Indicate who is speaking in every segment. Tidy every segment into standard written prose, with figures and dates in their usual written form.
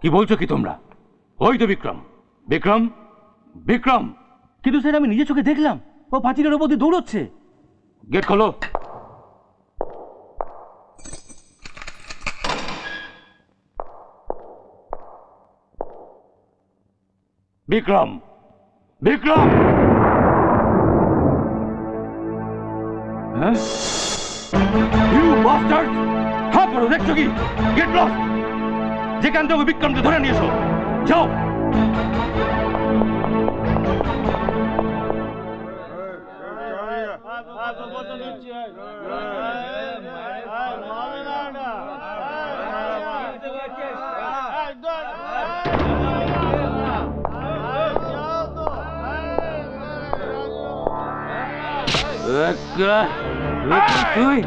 Speaker 1: কি বলছো কি তোমরা? ওই তো বিক্রম, বিক্রম, বিক্রম।
Speaker 2: কিন্তু স্যার আমি নিজে চোখে দেখলাম ও পাঁচিলের ওপর দিয়ে দৌড়চ্ছে।
Speaker 1: গেট খোলো। বিক্রম, বিক্রম। হ্যাঁ, ইউ বাস্টার্ড! হ্যাঁ করো, দেখছো কি? Get lost. যেখান থেকে বিক্রমকে ধরে নিয়ে এসো, যাও। তুই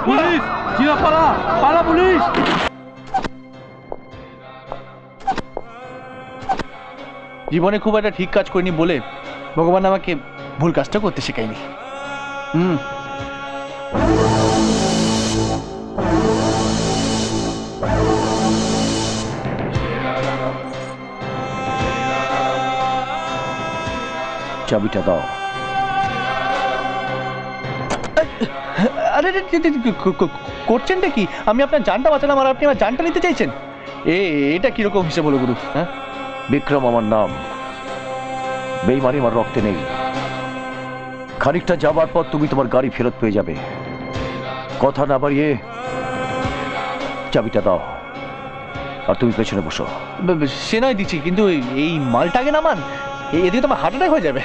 Speaker 2: পুলিশ! চিরা পালা, পালা পুলিশ! জীবনে খুব একটা ঠিক কাজ করিনি বলে ভগবান আমাকে ভুল কাজটা করতে শেখায়নি।
Speaker 3: চাবিটা দাও।
Speaker 2: আরে করছেনটা কি? আমি আপনার জানটা বাঁচালাম আর আপনি আমার জানটা নিতে চাইছেন? এটা কিরকম হিসেবে বলো গুরু? হ্যাঁ,
Speaker 3: বিক্রম আমার নাম, বেইমানি আমার রক্তে নেই। খানিকটা যাবার পর তুমি তোমার গাড়ি ফেরত পেয়ে যাবে। কথা না বাড়িয়ে চাবিটা দাও আর তুমি পেছনে বসো।
Speaker 2: সে নয় দিচ্ছি, কিন্তু এই মালটাকে নামান, এদিকে তো আমার হার্ট অ্যাটাক হয়ে যাবে।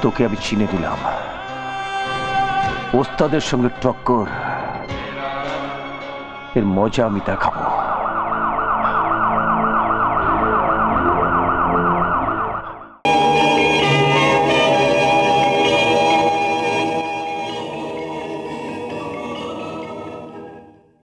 Speaker 3: তোকে আমি চিনে দিলাম, ওস্তাদের সঙ্গে টক্কর, এর মজা আমি দেখাবো।